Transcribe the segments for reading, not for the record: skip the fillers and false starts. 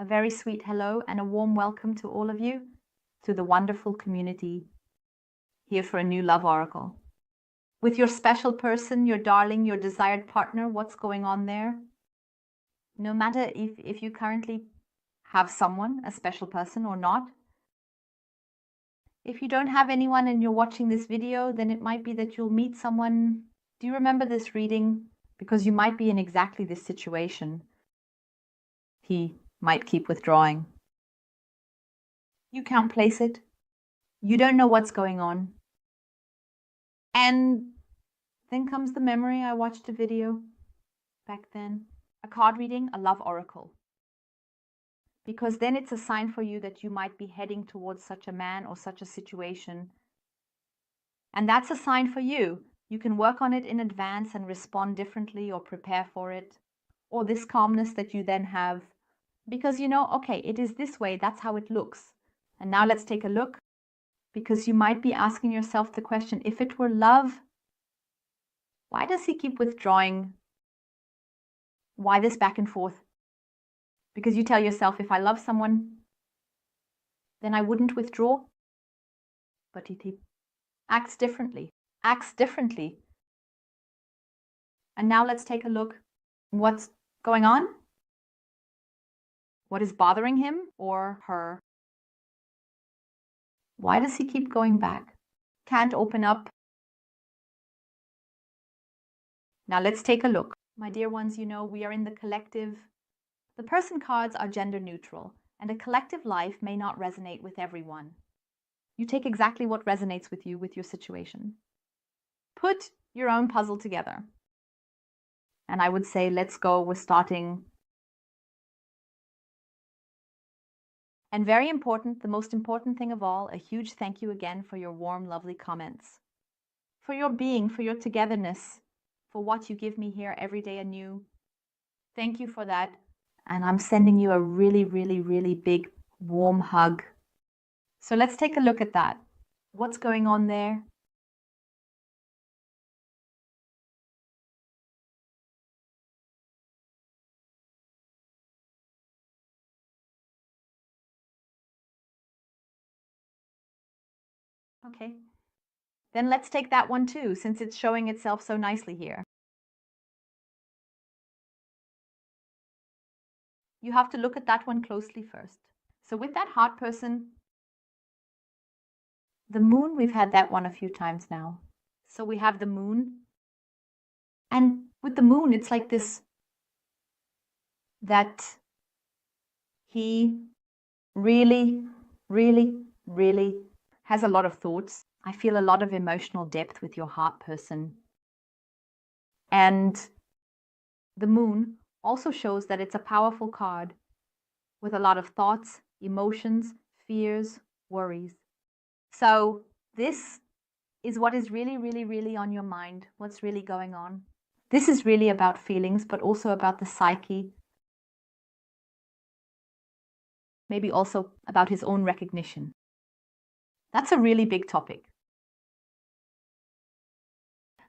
A very sweet hello and a warm welcome to all of you to the wonderful community here for a new love oracle. With your special person, your darling, your desired partner, what's going on there? No matter if you currently have someone, a special person or not. If you don't have anyone and you're watching this video, then it might be that you'll meet someone. Do you remember this reading? Because you might be in exactly this situation. He might keep withdrawing. You can't place it. You don't know what's going on. And then comes the memory. I watched a video back then. A card reading, a love oracle. Because then it's a sign for you that you might be heading towards such a man or such a situation. And that's a sign for you. You can work on it in advance and respond differently or prepare for it. Or this calmness that you then have. Because you know, okay, it is this way, that's how it looks. And now let's take a look. Because you might be asking yourself the question, if it were love, why does he keep withdrawing? Why this back and forth? Because you tell yourself, if I love someone, then I wouldn't withdraw. But he acts differently. And now let's take a look. What's going on? What is bothering him or her? Why does he keep going back? Can't open up. Now let's take a look. My dear ones, you know, we are in the collective. The person cards are gender neutral, and a collective life may not resonate with everyone. You take exactly what resonates with you, with your situation. Put your own puzzle together. And I would say, let's go. We're starting. And very important, the most important thing of all, a huge thank you again for your warm, lovely comments. For your being, for your togetherness, for what you give me here every day anew. Thank you for that. And I'm sending you a really, really, really big, warm hug. So let's take a look at that. What's going on there? Okay. Then let's take that one too, since it's showing itself so nicely here. You have to look at that one closely first. So with that heart person, the moon, we've had that one a few times now. So we have the moon. And with the moon, it's like this, that he really, really, really has a lot of thoughts. I feel a lot of emotional depth with your heart person. And the moon also shows that it's a powerful card with a lot of thoughts, emotions, fears, worries. So this is what is really, really, really on your mind, what's really going on. This is really about feelings, but also about the psyche. Maybe also about his own recognition. That's a really big topic.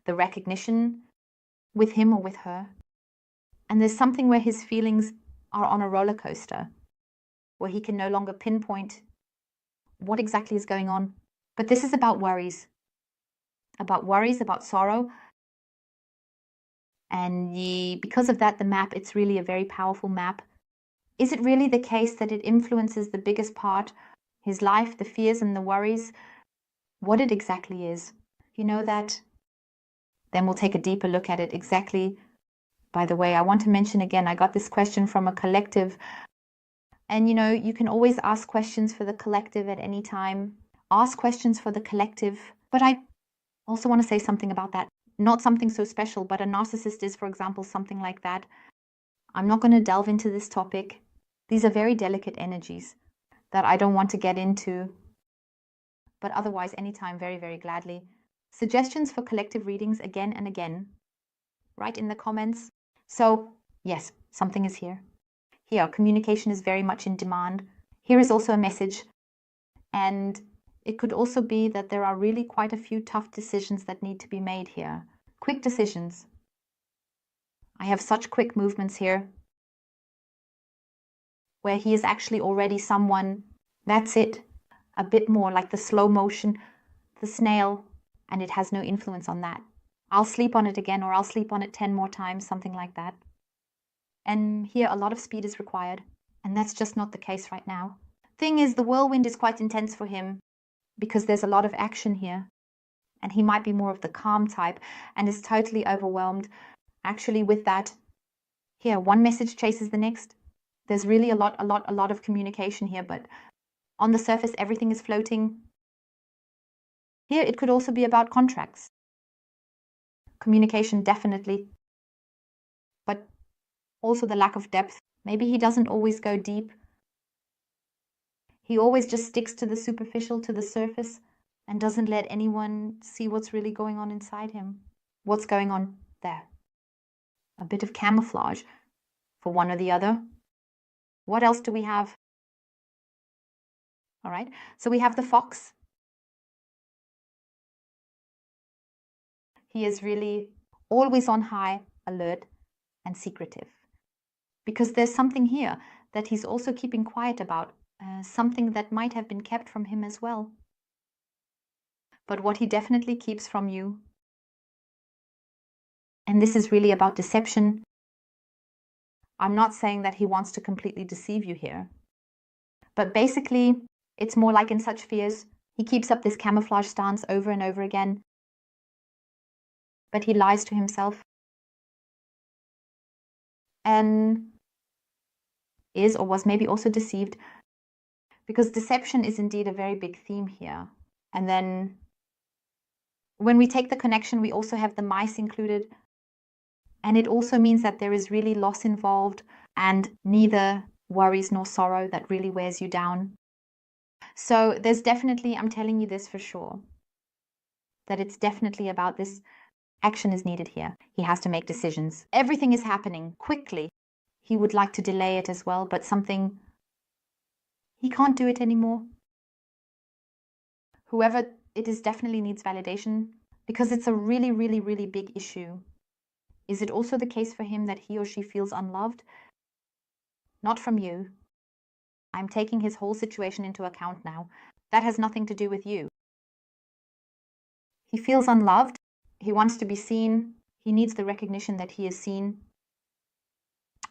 The recognition with him or with her. And there's something where his feelings are on a roller coaster, where he can no longer pinpoint what exactly is going on. But this is about worries, about sorrow. And because of that, the map, it's really a very powerful map. Is it really the case that it influences the biggest part, his life, the fears and the worries? What it exactly is. You know that? Then we'll take a deeper look at it exactly. By the way, I want to mention again, I got this question from a collective. And you know, you can always ask questions for the collective at any time. Ask questions for the collective. But I also want to say something about that. Not something so special, but a narcissist is, for example, something like that. I'm not going to delve into this topic. These are very delicate energies that I don't want to get into. But otherwise, anytime, very, very gladly. Suggestions for collective readings again and again. Write in the comments. So, yes, something is here. Here, communication is very much in demand. Here is also a message. And it could also be that there are really quite a few tough decisions that need to be made here. Quick decisions. I have such quick movements here. where he is actually already someone, that's it, a bit more like the slow motion, the snail, and it has no influence on that. I'll sleep on it again, or I'll sleep on it 10 more times, something like that. And here a lot of speed is required, and that's just not the case right now. Thing is, the whirlwind is quite intense for him because there's a lot of action here, and he might be more of the calm type and is totally overwhelmed actually with that. Here, one message chases the next. There's really a lot of communication here, but on the surface, everything is floating. Here, it could also be about contracts. Communication, definitely, but also the lack of depth. Maybe he doesn't always go deep. He always just sticks to the superficial, to the surface, and doesn't let anyone see what's really going on inside him. What's going on there? A bit of camouflage for one or the other. What else do we have? All right, so we have the fox. He is really always on high, alert, and secretive. Because there's something here that he's also keeping quiet about, something that might have been kept from him as well. But what he definitely keeps from you, and this is really about deception. I'm not saying that he wants to completely deceive you here, but basically, it's more like in such fears, he keeps up this camouflage stance over and over again, but he lies to himself and is or was maybe also deceived, because deception is indeed a very big theme here. And then when we take the connection, we also have the mice included, and it also means that there is really loss involved and neither worries nor sorrow that really wears you down. So there's definitely, I'm telling you this for sure, that it's definitely about this. Action is needed here. He has to make decisions. Everything is happening quickly. He would like to delay it as well, but he can't do it anymore. Whoever it is definitely needs validation because it's a really, really, really big issue. Is it also the case for him that he or she feels unloved? Not from you. I'm taking his whole situation into account now. That has nothing to do with you. He feels unloved. He wants to be seen. He needs the recognition that he is seen.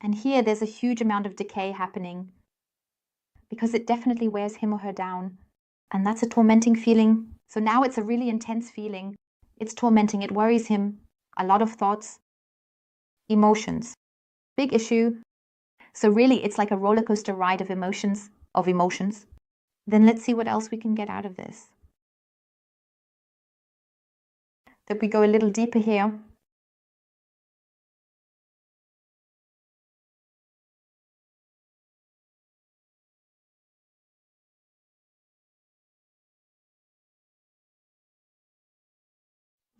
And here there's a huge amount of decay happening because it definitely wears him or her down. And that's a tormenting feeling. So now it's a really intense feeling. It's tormenting. It worries him. A lot of thoughts, emotions. Big issue. So really, it's like a roller coaster ride of emotions. Then let's see what else we can get out of this. That we go a little deeper here.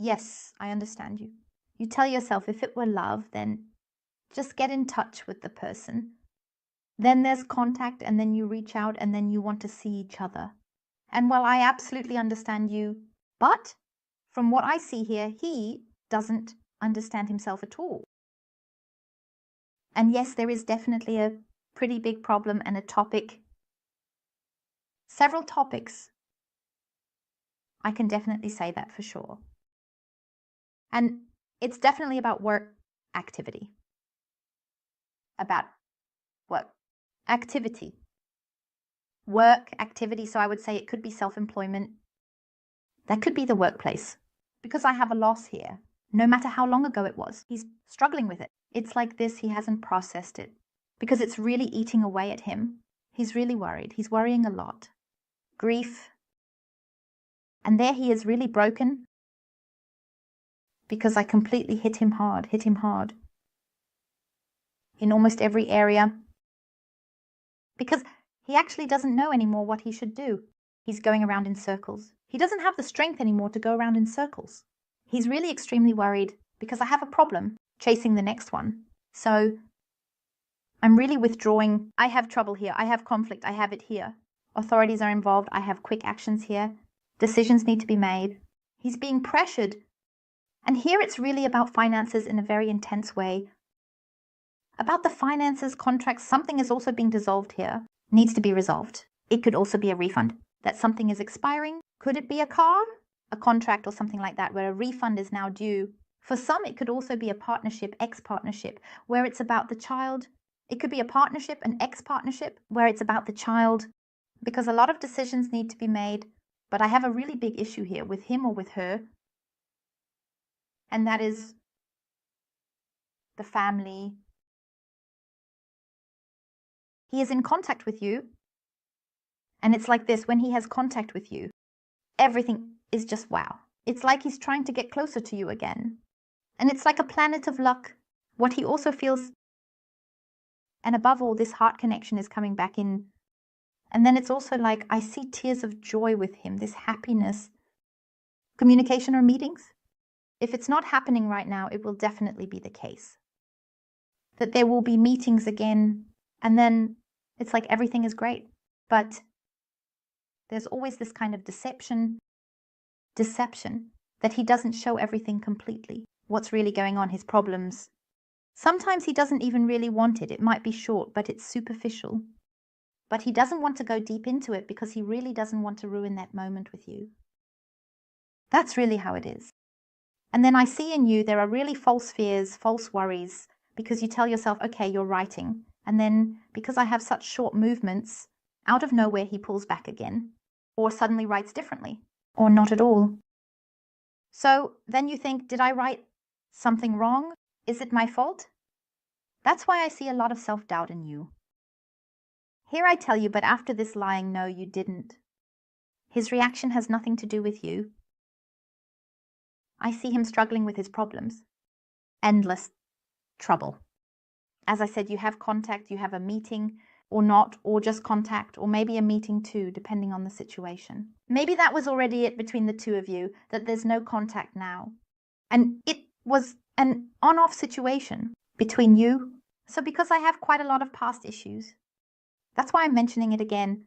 Yes, I understand you. You tell yourself if it were love, then just get in touch with the person. Then there's contact, and then you reach out, and then you want to see each other. And while I absolutely understand you, but from what I see here, he doesn't understand himself at all. And yes, there is definitely a pretty big problem and a topic, several topics. I can definitely say that for sure. And it's definitely about work activity. About work activity. Work activity, so I would say it could be self-employment. That could be the workplace. Because I have a loss here, no matter how long ago it was. He's struggling with it. It's like this, he hasn't processed it. Because it's really eating away at him. He's really worried. He's worrying a lot. Grief. And there he is really broken. Because I completely hit him hard. In almost every area. Because he actually doesn't know anymore what he should do. He's going around in circles. He doesn't have the strength anymore to go around in circles. He's really extremely worried because I have a problem chasing the next one. So I'm really withdrawing. I have trouble here. I have conflict. I have it here. Authorities are involved. I have quick actions here. Decisions need to be made. He's being pressured. And here it's really about finances in a very intense way. About the finances, contracts, something is also being dissolved here. Needs to be resolved. It could also be a refund. That something is expiring. Could it be a car? A contract or something like that, where a refund is now due. For some, it could also be a partnership, ex-partnership, where it's about the child. It could be a partnership, an ex-partnership, where it's about the child. Because a lot of decisions need to be made. But I have a really big issue here with him or with her. And that is the family. He is in contact with you. And it's like this, when he has contact with you, everything is just wow. It's like he's trying to get closer to you again. And it's like a planet of luck. What he also feels, and above all, this heart connection is coming back in. And then it's also like, I see tears of joy with him, this happiness. Communication or meetings? If it's not happening right now, it will definitely be the case. That there will be meetings again, and then it's like everything is great. But there's always this kind of deception that he doesn't show everything completely. What's really going on, his problems. Sometimes he doesn't even really want it. It might be short, but it's superficial. But he doesn't want to go deep into it because he really doesn't want to ruin that moment with you. That's really how it is. And then I see in you there are really false fears, false worries, because you tell yourself, okay, you're writing. And then because I have such short movements, out of nowhere he pulls back again, or suddenly writes differently, or not at all. So then you think, did I write something wrong? Is it my fault? That's why I see a lot of self-doubt in you. Here I tell you, but after this lying, no, you didn't. His reaction has nothing to do with you. I see him struggling with his problems. Endless trouble. As I said, you have contact, you have a meeting, or not, or just contact, or maybe a meeting too, depending on the situation. Maybe that was already it between the two of you, that there's no contact now. And it was an on-off situation between you. So because I have quite a lot of past issues, that's why I'm mentioning it again.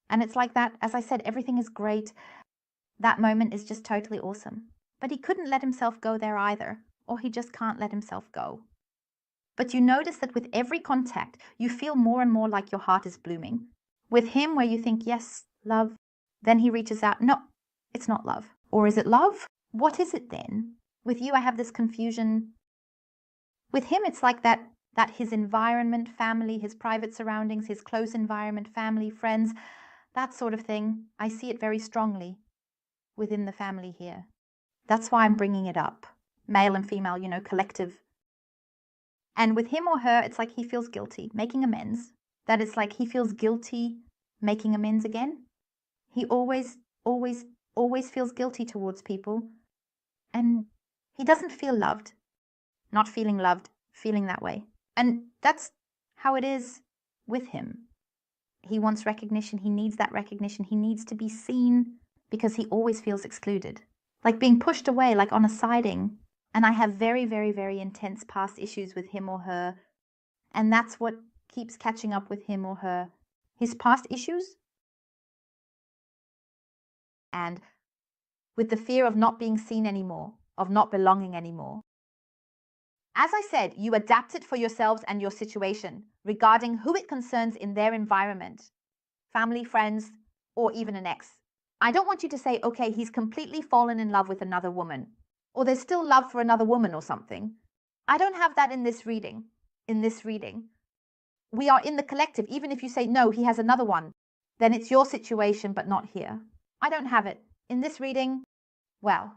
And it's like that, as I said, everything is great. That moment is just totally awesome. But he couldn't let himself go there either, or he just can't let himself go. But you notice that with every contact, you feel more and more like your heart is blooming. With him, where you think, yes, love, then he reaches out, no, it's not love. Or is it love? What is it then? With you, I have this confusion. With him, it's like that his environment, family, his private surroundings, his close environment, family, friends, that sort of thing, I see it very strongly within the family here. That's why I'm bringing it up. Male and female, collective. And with him or her, it's like he feels guilty, making amends. That it's like he feels guilty making amends again. He always feels guilty towards people. And he doesn't feel loved. Not feeling loved, feeling that way. And that's how it is with him. He wants recognition. He needs that recognition. He needs to be seen because he always feels excluded. Like being pushed away, like on a siding. And I have very, very, very intense past issues with him or her. And that's what keeps catching up with him or her. His past issues. And with the fear of not being seen anymore, of not belonging anymore. As I said, you adapt it for yourselves and your situation regarding who it concerns in their environment, family, friends, or even an ex. I don't want you to say, okay, he's completely fallen in love with another woman, or there's still love for another woman or something. I don't have that in this reading. We are in the collective. Even if you say, no, he has another one, then it's your situation, but not here. I don't have it. In this reading, well,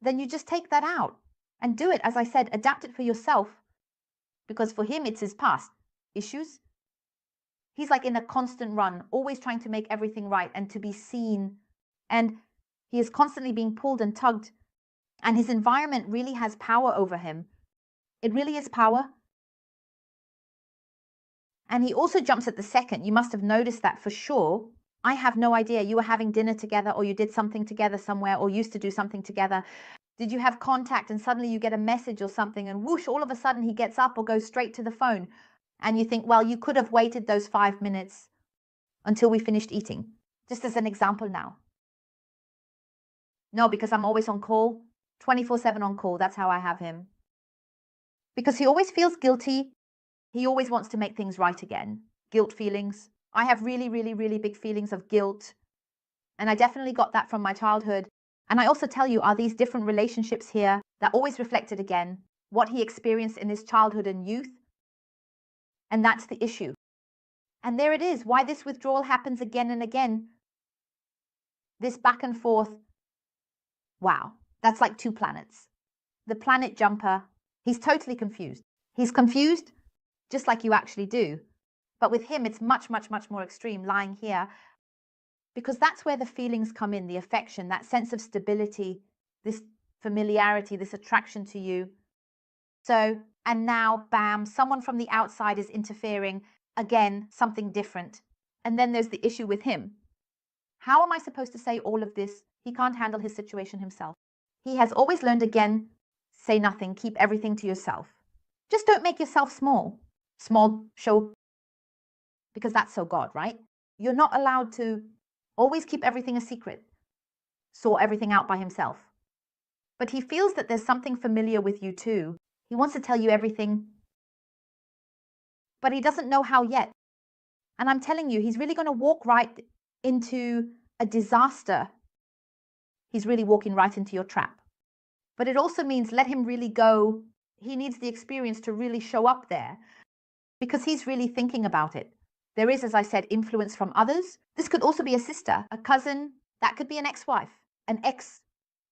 then you just take that out and do it. As I said, adapt it for yourself, because for him, it's his past issues. He's like in a constant run, always trying to make everything right and to be seen. And he is constantly being pulled and tugged. And his environment really has power over him. It really is power. And he also jumps at the second. You must have noticed that for sure. I have no idea. You were having dinner together, or you did something together somewhere, or used to do something together. Did you have contact and suddenly you get a message or something and whoosh, all of a sudden he gets up or goes straight to the phone. And you think, well, you could have waited those 5 minutes until we finished eating. Just as an example now. No, because I'm always on call, 24/7 on call. That's how I have him. because he always feels guilty. He always wants to make things right again. Guilt feelings. I have really, really, really big feelings of guilt. And I definitely got that from my childhood. And I also tell you, are these different relationships here that always reflected again what he experienced in his childhood and youth. And that's the issue. And there it is, why this withdrawal happens again and again. This back and forth. Wow, that's like two planets. The planet jumper, he's totally confused. He's confused just like you actually do. But with him, it's much, much, much more extreme, lying here, because that's where the feelings come in, the affection, that sense of stability, this familiarity, this attraction to you. So, and now, bam, someone from the outside is interfering. Again, something different. And then there's the issue with him. How am I supposed to say all of this? He can't handle his situation himself. He has always learned again, say nothing, keep everything to yourself. Just don't make yourself small. Small show, because that's so God, right? You're not allowed to always keep everything a secret, sort everything out by himself. But he feels that there's something familiar with you too. He wants to tell you everything, but he doesn't know how yet. And I'm telling you, he's really going to walk right into a disaster. He's really walking right into your trap. But it also means let him really go. He needs the experience to really show up there, because he's really thinking about it. There is, as I said, influence from others. This could also be a sister, a cousin. That could be an ex-wife, an ex,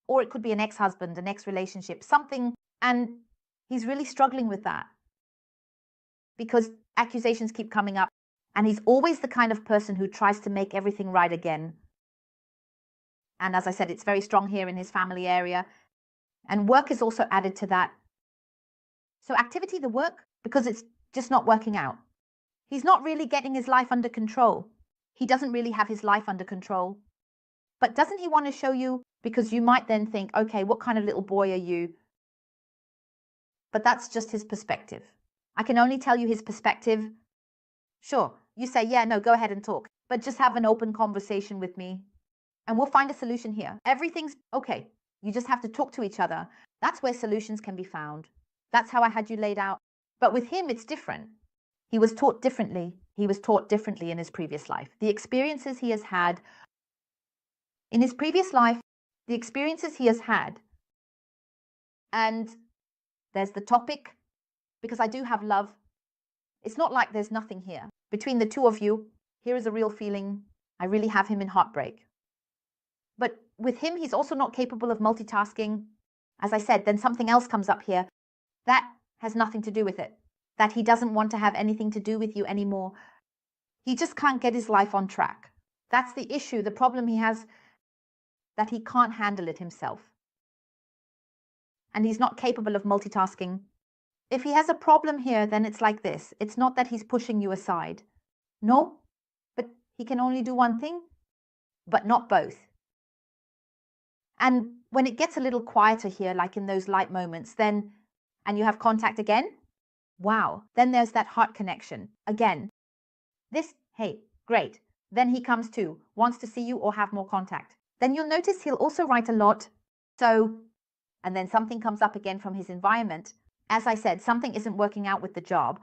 or it could be an ex-husband, an ex-relationship, something. And he's really struggling with that because accusations keep coming up. And he's always the kind of person who tries to make everything right again. And as I said, it's very strong here in his family area. And work is also added to that. So activity, the work, because it's just not working out. He's not really getting his life under control. He doesn't really have his life under control. But doesn't he want to show you? Because you might then think, okay, what kind of little boy are you? But that's just his perspective. I can only tell you his perspective. Sure, you say, yeah, no, go ahead and talk. But just have an open conversation with me. And we'll find a solution here. Everything's okay. You just have to talk to each other. That's where solutions can be found. That's how I had you laid out. But with him, it's different. He was taught differently. He was taught differently in his previous life. The experiences he has had in his previous life, the experiences he has had. And there's the topic, because I do have love. It's not like there's nothing here. Between the two of you, here is a real feeling. I really have him in heartbreak. But with him, he's also not capable of multitasking. As I said, then something else comes up here. That has nothing to do with it. That he doesn't want to have anything to do with you anymore. He just can't get his life on track. That's the issue, the problem he has, that he can't handle it himself. And he's not capable of multitasking. If he has a problem here, then it's like this. It's not that he's pushing you aside. No, but he can only do one thing, but not both. And when it gets a little quieter here, like in those light moments, then, and you have contact again, wow, then there's that heart connection. Again, this, hey, great. Then he comes to, wants to see you or have more contact. Then you'll notice he'll also write a lot. So, and then something comes up again from his environment. As I said, something isn't working out with the job.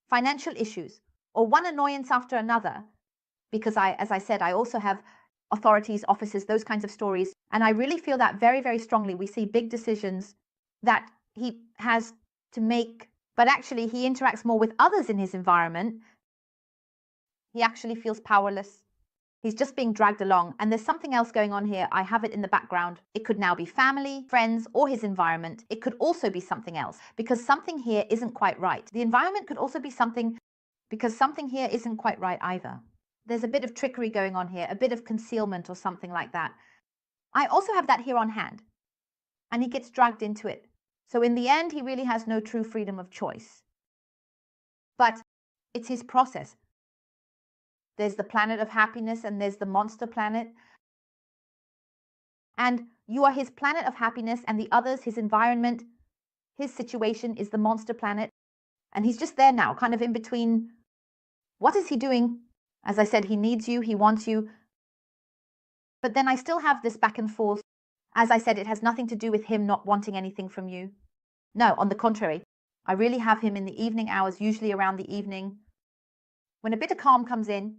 Financial issues, or one annoyance after another. Because as I said, I also have authorities, offices, those kinds of stories. And I really feel that very, very strongly. We see big decisions that he has to make, but actually he interacts more with others in his environment. He actually feels powerless. He's just being dragged along. And there's something else going on here. I have it in the background. It could now be family, friends, or his environment. It could also be something else, because something here isn't quite right. The environment could also be something, because something here isn't quite right either. There's a bit of trickery going on here, a bit of concealment or something like that. I also have that here on hand, and he gets dragged into it. So in the end, he really has no true freedom of choice. But it's his process. There's the planet of happiness and there's the monster planet. And you are his planet of happiness, and the others, his environment, his situation is the monster planet. And he's just there now, kind of in between. What is he doing? As I said, he needs you, he wants you. But then I still have this back and forth. As I said, it has nothing to do with him not wanting anything from you. No, on the contrary. I really have him in the evening hours, usually around the evening, when a bit of calm comes in,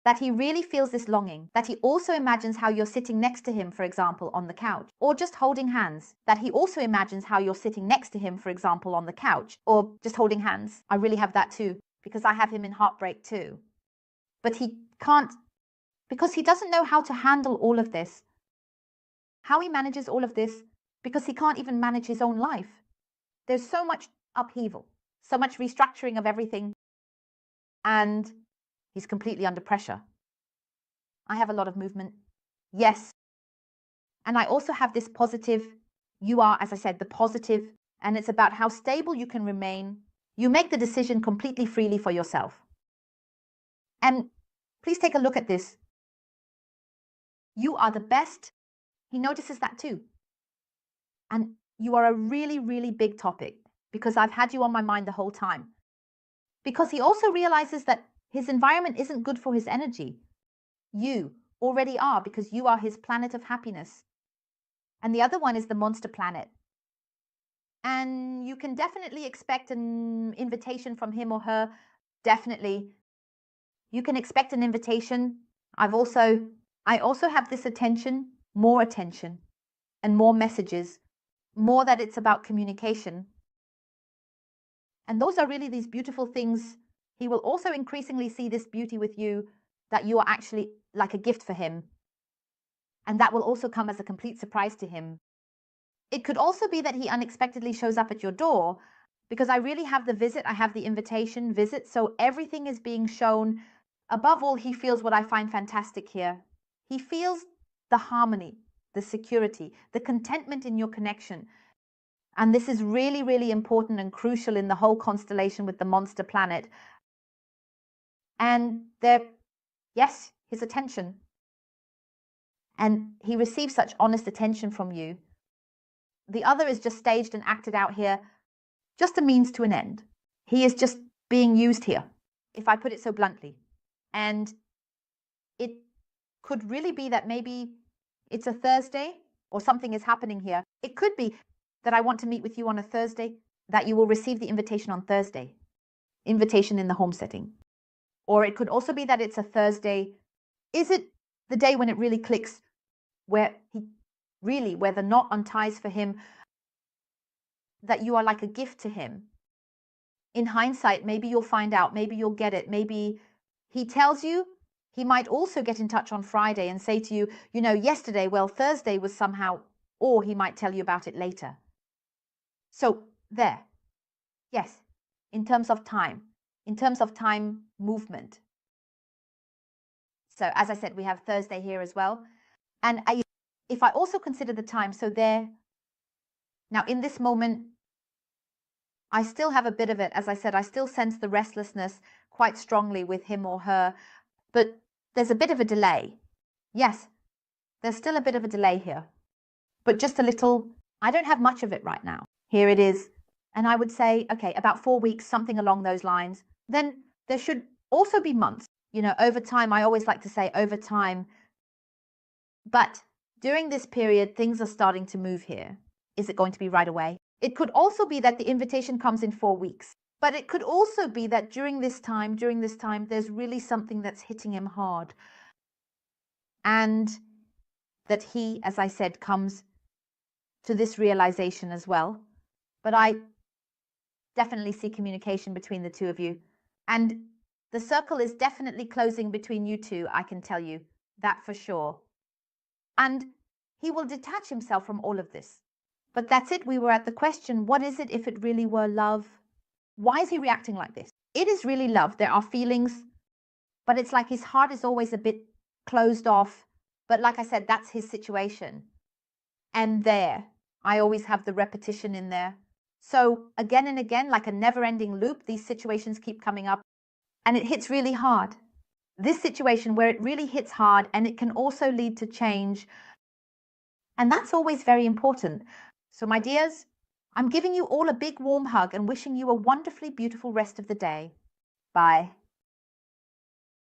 that he really feels this longing, that he also imagines how you're sitting next to him, for example, on the couch, or just holding hands, that he also imagines how you're sitting next to him, for example, on the couch, or just holding hands. I really have that too, because I have him in heartbreak too. But he can't, because he doesn't know how to handle all of this. How he manages all of this, because he can't even manage his own life. There's so much upheaval, so much restructuring of everything, and he's completely under pressure. I have a lot of movement. Yes. And I also have this positive. You are, as I said, the positive, and it's about how stable you can remain. You make the decision completely freely for yourself. And please take a look at this. You are the best. He notices that too. And you are a really, really big topic, because I've had you on my mind the whole time. Because he also realizes that his environment isn't good for his energy. You already are, because you are his planet of happiness. And the other one is the monster planet. And you can definitely expect an invitation from him or her. Definitely. You can expect an invitation. I also have this attention, and more messages, more that it's about communication. And those are really these beautiful things. He will also increasingly see this beauty with you, that you are actually like a gift for him. And that will also come as a complete surprise to him. It could also be that he unexpectedly shows up at your door, because I really have the visit, I have the invitation visit, so everything is being shown. Above all, he feels what I find fantastic here. He feels the harmony, the security, the contentment in your connection. And this is really, really important and crucial in the whole constellation with the monster planet. And yes, his attention. And he receives such honest attention from you. The other is just staged and acted out here, just a means to an end. He is just being used here, if I put it so bluntly. And it could really be that maybe it's a Thursday or something is happening here. It could be that I want to meet with you on a Thursday, that you will receive the invitation on Thursday, invitation in the home setting. Or it could also be that it's a Thursday. Is it the day when it really clicks, where the knot unties for him, that you are like a gift to him? In hindsight, maybe you'll find out, maybe you'll get it, maybe he tells you. He might also get in touch on Friday and say to you, yesterday, Thursday was somehow, or he might tell you about it later. So there, yes, in terms of time movement. So as I said, we have Thursday here as well. And if I also consider the time, so there, now in this moment, I still have a bit of it. As I said, I still sense the restlessness quite strongly with him or her, but there's a bit of a delay. Yes, there's still a bit of a delay here, but just a little. I don't have much of it right now. Here it is. And I would say, okay, about 4 weeks, something along those lines. Then there should also be months, over time. I always like to say over time. But during this period, things are starting to move here. Is it going to be right away? It could also be that the invitation comes in 4 weeks. But it could also be that during this time, there's really something that's hitting him hard. And that he, as I said, comes to this realization as well. But I definitely see communication between the two of you. And the circle is definitely closing between you two, I can tell you that for sure. And he will detach himself from all of this. But that's it. We were at the question, what is it if it really were love? Why is he reacting like this? It is really love. There are feelings, but it's like his heart is always a bit closed off. But like I said, that's his situation. And there, I always have the repetition in there. So again and again, like a never-ending loop, these situations keep coming up, and it hits really hard. This situation where it really hits hard, and it can also lead to change. And that's always very important. So my dears, I'm giving you all a big warm hug and wishing you a wonderfully beautiful rest of the day. Bye.